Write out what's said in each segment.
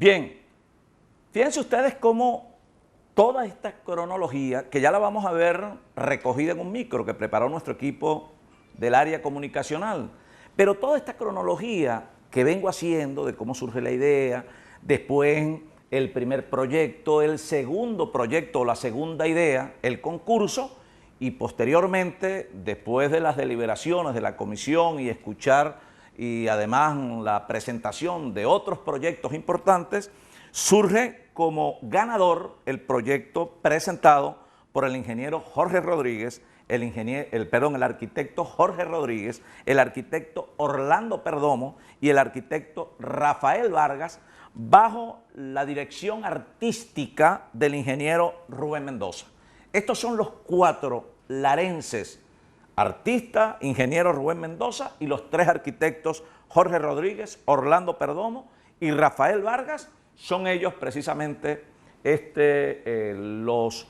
Bien, fíjense ustedes cómo toda esta cronología, que ya la vamos a ver recogida en un micro que preparó nuestro equipo del área comunicacional, pero toda esta cronología que vengo haciendo de cómo surge la idea, después el primer proyecto, el segundo proyecto o la segunda idea, el concurso, y posteriormente, después de las deliberaciones de la comisión y escuchar y además la presentación de otros proyectos importantes, surge como ganador el proyecto presentado por el ingeniero Jorge Rodríguez, el arquitecto Jorge Rodríguez, el arquitecto Orlando Perdomo y el arquitecto Rafael Vargas, bajo la dirección artística del ingeniero Rubén Mendoza. Estos son los 4 larenses, artista, ingeniero Rubén Mendoza y los 3 arquitectos Jorge Rodríguez, Orlando Perdomo y Rafael Vargas. Son ellos precisamente los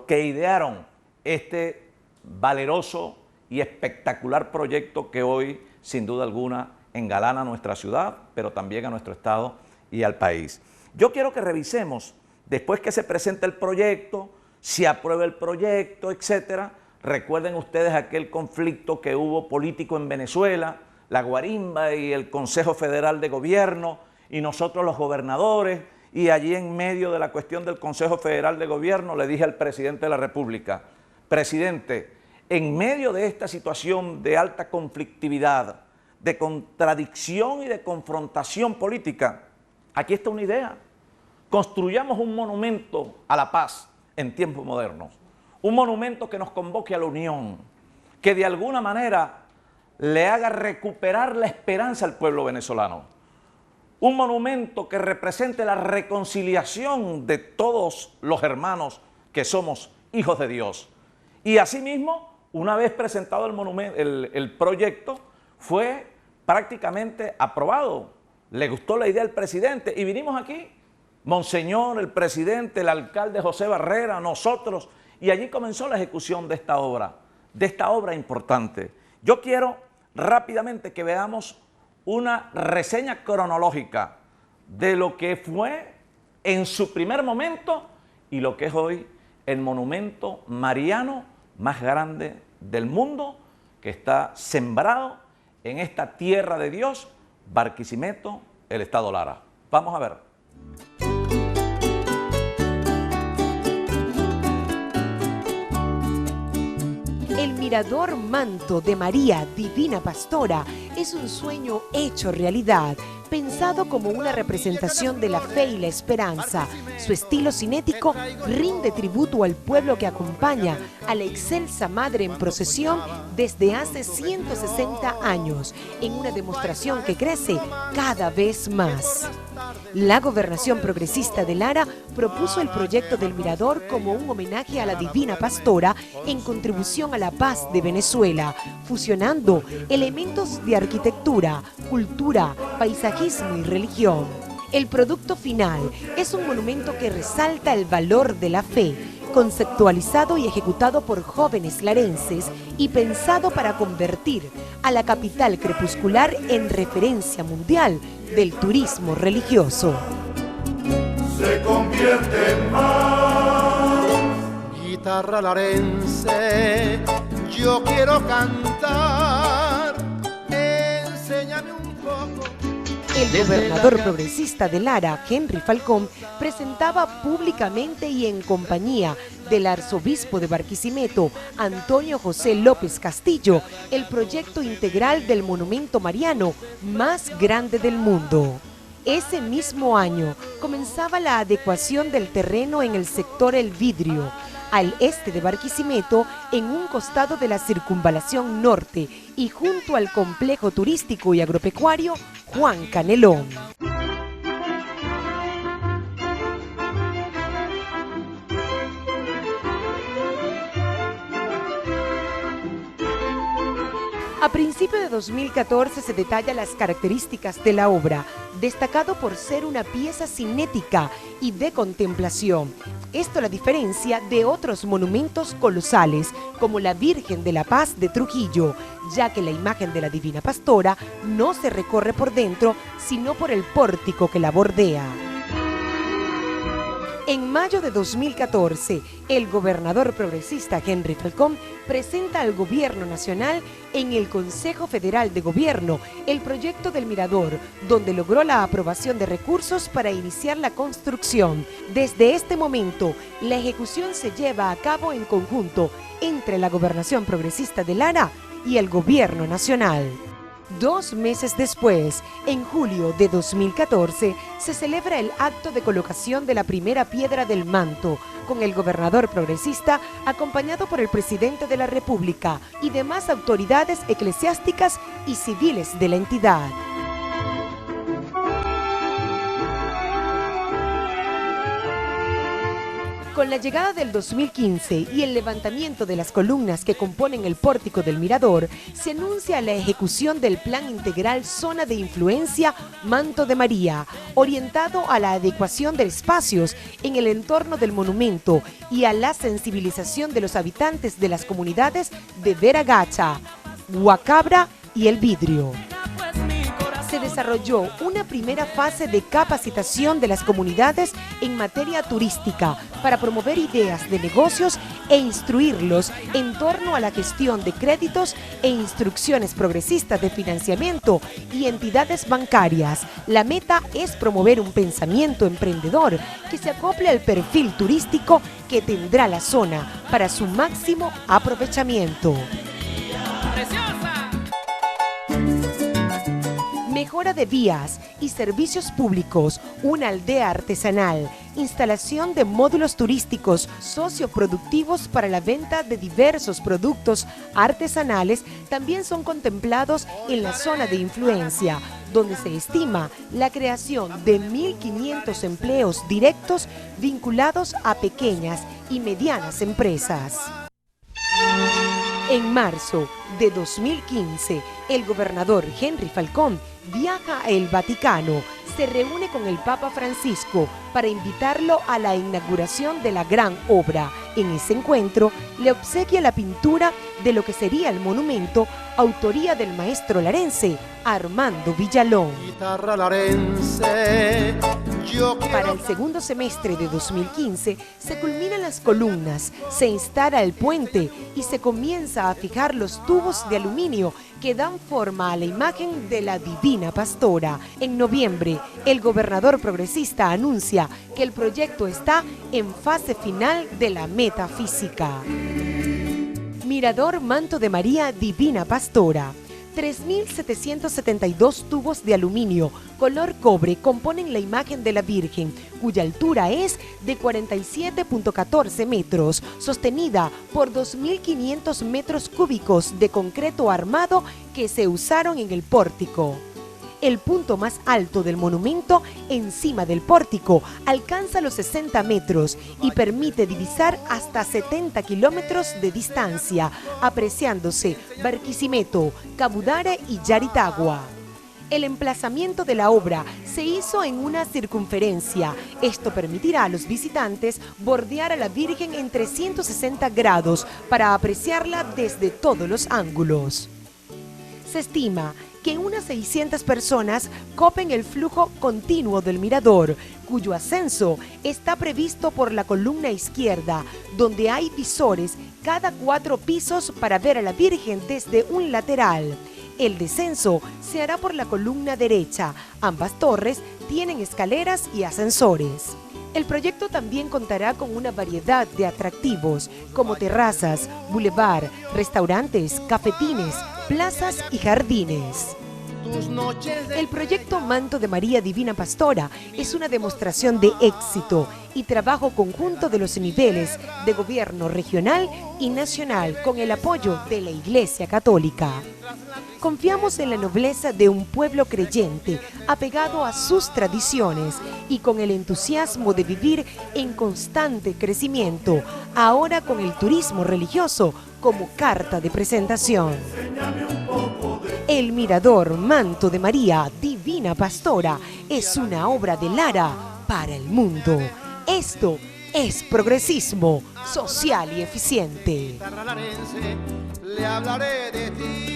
que idearon este valeroso y espectacular proyecto que hoy, sin duda alguna, engalana a nuestra ciudad, pero también a nuestro estado y al país. Yo quiero que revisemos, después que se presenta el proyecto, se aprueba el proyecto, etcétera. Recuerden ustedes aquel conflicto que hubo político en Venezuela, la guarimba y el Consejo Federal de Gobierno, y nosotros los gobernadores, y allí en medio de la cuestión del Consejo Federal de Gobierno le dije al presidente de la República: presidente, en medio de esta situación de alta conflictividad, de contradicción y de confrontación política, aquí está una idea. Construyamos un monumento a la paz en tiempos modernos, un monumento que nos convoque a la unión, que de alguna manera le haga recuperar la esperanza al pueblo venezolano, un monumento que represente la reconciliación de todos los hermanos que somos hijos de Dios. Y asimismo, una vez presentado el proyecto, fue prácticamente aprobado. Le gustó la idea al presidente y vinimos aquí, Monseñor, el presidente, el alcalde José Barrera, nosotros, y allí comenzó la ejecución de esta obra importante. Yo quiero rápidamente que veamos una reseña cronológica de lo que fue en su primer momento y lo que es hoy el monumento mariano más grande del mundo, que está sembrado en esta tierra de Dios, Barquisimeto, el estado Lara. Vamos a ver. El Mirador Manto de María Divina Pastora es un sueño hecho realidad, pensado como una representación de la fe y la esperanza. Su estilo cinético rinde tributo al pueblo que acompaña a la excelsa Madre en procesión desde hace 160 años, en una demostración que crece cada vez más. La Gobernación Progresista de Lara propuso el proyecto del Mirador como un homenaje a la Divina Pastora en contribución a la paz de Venezuela, fusionando elementos de arquitectura, cultura, paisajismo y religión. El producto final es un monumento que resalta el valor de la fe, conceptualizado y ejecutado por jóvenes larenses y pensado para convertir a la capital crepuscular en referencia mundial del turismo religioso. Se convierte en más. Guitarra larense, yo quiero cantar, enséñame un poco. El gobernador progresista de Lara, Henry Falcón, presentaba públicamente y en compañía del arzobispo de Barquisimeto, Antonio José López Castillo, el proyecto integral del monumento mariano más grande del mundo. Ese mismo año comenzaba la adecuación del terreno en el sector El Vidrio, al este de Barquisimeto, en un costado de la circunvalación norte y junto al complejo turístico y agropecuario Juan Canelón. A principios de 2014 se detalla las características de la obra, destacado por ser una pieza cinética y de contemplación. Esto la diferencia de otros monumentos colosales, como la Virgen de la Paz de Trujillo, ya que la imagen de la Divina Pastora no se recorre por dentro, sino por el pórtico que la bordea. En mayo de 2014, el gobernador progresista Henry Falcón presenta al Gobierno Nacional en el Consejo Federal de Gobierno el proyecto del Mirador, donde logró la aprobación de recursos para iniciar la construcción. Desde este momento, la ejecución se lleva a cabo en conjunto entre la Gobernación Progresista de Lara y el Gobierno Nacional. 2 meses después, en julio de 2014, se celebra el acto de colocación de la primera piedra del manto, con el gobernador progresista acompañado por el presidente de la República y demás autoridades eclesiásticas y civiles de la entidad. Con la llegada del 2015 y el levantamiento de las columnas que componen el pórtico del Mirador, se anuncia la ejecución del Plan Integral Zona de Influencia Manto de María, orientado a la adecuación de espacios en el entorno del monumento y a la sensibilización de los habitantes de las comunidades de Veragacha, Huacabra y El Vidrio. Se desarrolló una primera fase de capacitación de las comunidades en materia turística para promover ideas de negocios e instruirlos en torno a la gestión de créditos e instrucciones progresistas de financiamiento y entidades bancarias. La meta es promover un pensamiento emprendedor que se acople al perfil turístico que tendrá la zona para su máximo aprovechamiento. Mejora de vías y servicios públicos, una aldea artesanal, instalación de módulos turísticos socioproductivos para la venta de diversos productos artesanales también son contemplados en la zona de influencia, donde se estima la creación de 1.500 empleos directos vinculados a pequeñas y medianas empresas. En marzo de 2015, el gobernador Henry Falcón viaja a el Vaticano, se reúne con el Papa Francisco para invitarlo a la inauguración de la gran obra. En ese encuentro, le obsequia la pintura de lo que sería el monumento, autoría del maestro larense Armando Villalón. Guitarra larense, para el segundo semestre de 2015 se culminan las columnas, se instala el puente y se comienza a fijar los tubos de aluminio que dan forma a la imagen de la Divina Pastora. En noviembre, el gobernador progresista anuncia que el proyecto está en fase final de la metafísica. Mirador Manto de María Divina Pastora. 3.772 tubos de aluminio color cobre componen la imagen de la Virgen, cuya altura es de 47.14 metros, sostenida por 2.500 metros cúbicos de concreto armado que se usaron en el pórtico. El punto más alto del monumento, encima del pórtico, alcanza los 60 metros y permite divisar hasta 70 kilómetros de distancia, apreciándose Barquisimeto, Cabudare y Yaritagua. El emplazamiento de la obra se hizo en una circunferencia. Esto permitirá a los visitantes bordear a la Virgen en 360 grados para apreciarla desde todos los ángulos. Se estima que unas 600 personas copen el flujo continuo del mirador, cuyo ascenso está previsto por la columna izquierda, donde hay visores cada 4 pisos para ver a la Virgen desde un lateral. El descenso se hará por la columna derecha. Ambas torres tienen escaleras y ascensores. El proyecto también contará con una variedad de atractivos, como terrazas, bulevar, restaurantes, cafetines, plazas y jardines. El proyecto Manto de María Divina Pastora es una demostración de éxito y trabajo conjunto de los niveles de gobierno regional y nacional con el apoyo de la Iglesia Católica. Confiamos en la nobleza de un pueblo creyente, apegado a sus tradiciones y con el entusiasmo de vivir en constante crecimiento, ahora con el turismo religioso como carta de presentación. enséñame un poco El Mirador Manto de María, Divina Pastora, es una obra de Lara para el mundo. Esto es progresismo social y eficiente. Larense, le hablaré de ti.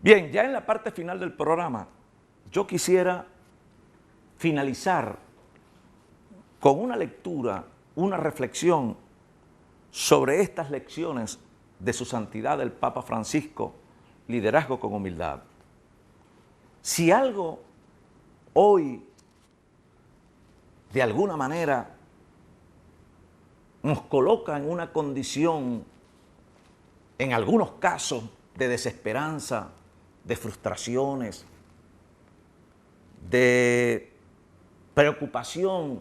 Bien, ya en la parte final del programa, yo quisiera finalizar con una lectura, una reflexión sobre estas lecciones de su santidad el Papa Francisco, liderazgo con humildad. Si algo hoy, de alguna manera, nos coloca en una condición, en algunos casos, de desesperanza, de frustraciones, de preocupación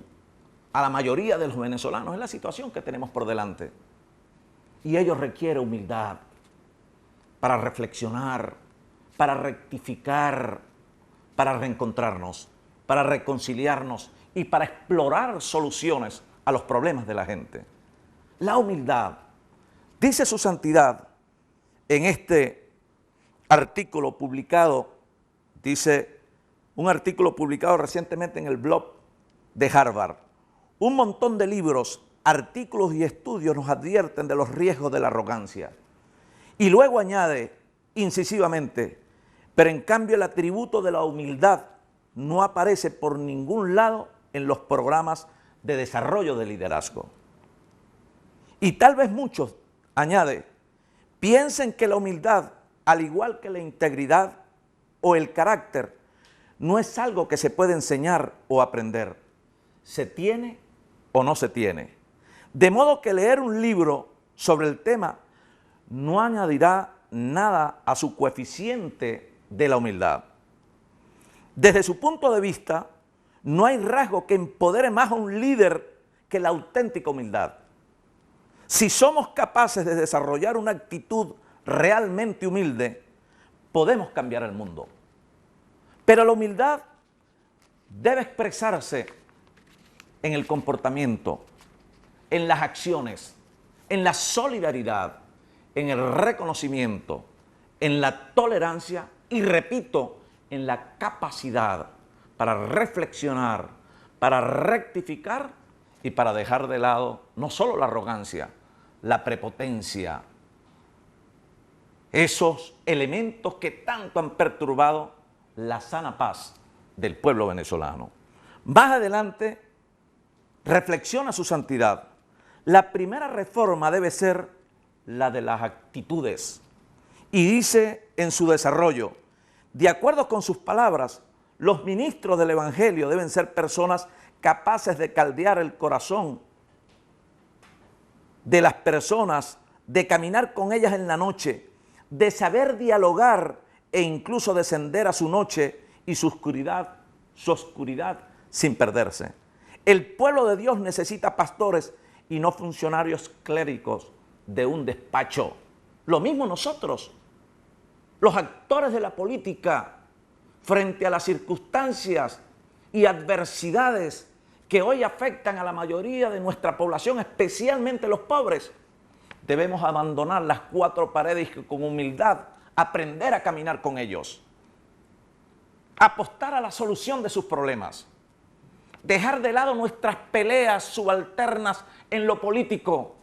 a la mayoría de los venezolanos, es la situación que tenemos por delante. Y ello requiere humildad para reflexionar, para rectificar, para reencontrarnos, para reconciliarnos y para explorar soluciones a los problemas de la gente. La humildad, dice su santidad en este artículo publicado, dice un artículo publicado recientemente en el blog de Harvard. Un montón de libros, artículos y estudios nos advierten de los riesgos de la arrogancia. Y luego añade incisivamente, pero en cambio el atributo de la humildad no aparece por ningún lado en los programas de desarrollo de liderazgo. Y tal vez muchos, añade, piensen que la humildad, al igual que la integridad o el carácter, no es algo que se puede enseñar o aprender. Se tiene o no se tiene. De modo que leer un libro sobre el tema no añadirá nada a su coeficiente de la humildad. Desde su punto de vista, no hay rasgo que empodere más a un líder que la auténtica humildad. Si somos capaces de desarrollar una actitud realmente humilde, podemos cambiar el mundo. Pero la humildad debe expresarse en el comportamiento, en las acciones, en la solidaridad, en el reconocimiento, en la tolerancia y, repito, en la capacidad para reflexionar, para rectificar y para dejar de lado no solo la arrogancia, la prepotencia, esos elementos que tanto han perturbado la sana paz del pueblo venezolano. Más adelante, reflexiona su santidad. La primera reforma debe ser la de las actitudes. Y dice en su desarrollo, de acuerdo con sus palabras, los ministros del Evangelio deben ser personas capaces de caldear el corazón de las personas, de caminar con ellas en la noche, de saber dialogar e incluso descender a su noche y su oscuridad sin perderse. El pueblo de Dios necesita pastores y no funcionarios clérigos de un despacho. Lo mismo nosotros, los actores de la política, frente a las circunstancias y adversidades que hoy afectan a la mayoría de nuestra población, especialmente los pobres, debemos abandonar las cuatro paredes y con humildad aprender a caminar con ellos, apostar a la solución de sus problemas, dejar de lado nuestras peleas subalternas en lo político,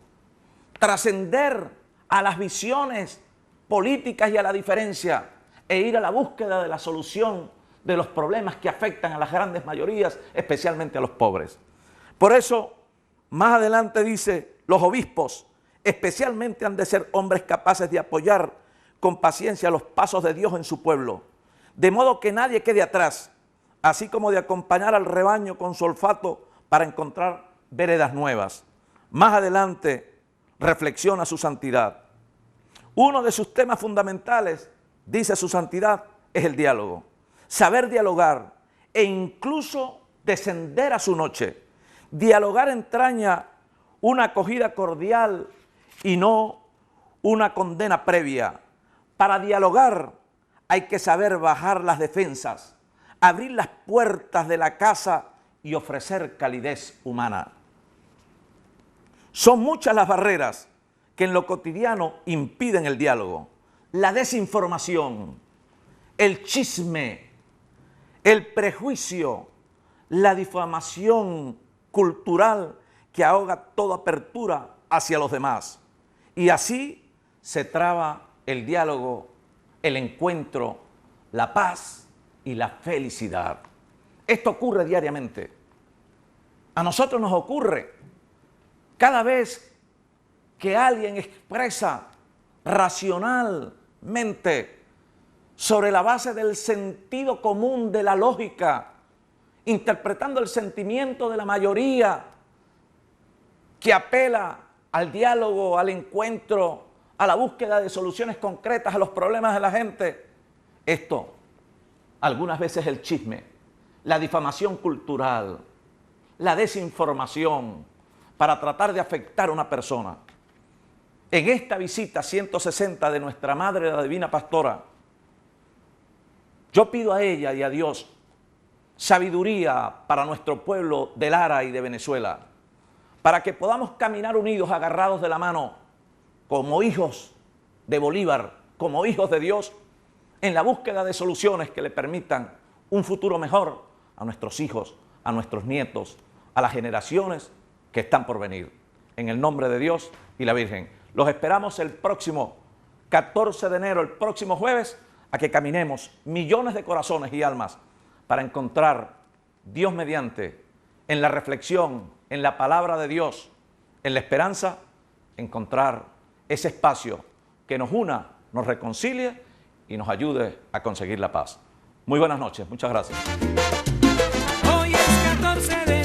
trascender a las visiones políticas y a la diferencia e ir a la búsqueda de la solución de los problemas que afectan a las grandes mayorías, especialmente a los pobres. Por eso, más adelante dice, los obispos especialmente han de ser hombres capaces de apoyar con paciencia los pasos de Dios en su pueblo, de modo que nadie quede atrás, así como de acompañar al rebaño con su olfato para encontrar veredas nuevas. Más adelante reflexiona su santidad. Uno de sus temas fundamentales, dice su santidad, es el diálogo. Saber dialogar e incluso descender a su noche. Dialogar entraña una acogida cordial y no una condena previa. Para dialogar hay que saber bajar las defensas, abrir las puertas de la casa y ofrecer calidez humana. Son muchas las barreras que en lo cotidiano impiden el diálogo: la desinformación, el chisme, el prejuicio, la difamación cultural que ahoga toda apertura hacia los demás. Y así se traba el diálogo, el encuentro, la paz y la felicidad. Esto ocurre diariamente. A nosotros nos ocurre cada vez que alguien expresa racionalmente, sobre la base del sentido común, de la lógica, interpretando el sentimiento de la mayoría, que apela al diálogo, al encuentro, a la búsqueda de soluciones concretas a los problemas de la gente. Esto, algunas veces el chisme, la difamación cultural, la desinformación, para tratar de afectar a una persona. En esta visita 160 de nuestra Madre, la Divina Pastora, yo pido a ella y a Dios sabiduría para nuestro pueblo de Lara y de Venezuela, para que podamos caminar unidos, agarrados de la mano, como hijos de Bolívar, como hijos de Dios, en la búsqueda de soluciones que le permitan un futuro mejor a nuestros hijos, a nuestros nietos, a las generaciones que están por venir. En el nombre de Dios y la Virgen. Los esperamos el próximo 14 de enero, el próximo jueves, a que caminemos millones de corazones y almas para encontrar, Dios mediante, en la reflexión, en la palabra de Dios, en la esperanza, encontrar ese espacio que nos una, nos reconcilie y nos ayude a conseguir la paz. Muy buenas noches, muchas gracias. Hoy es 14 de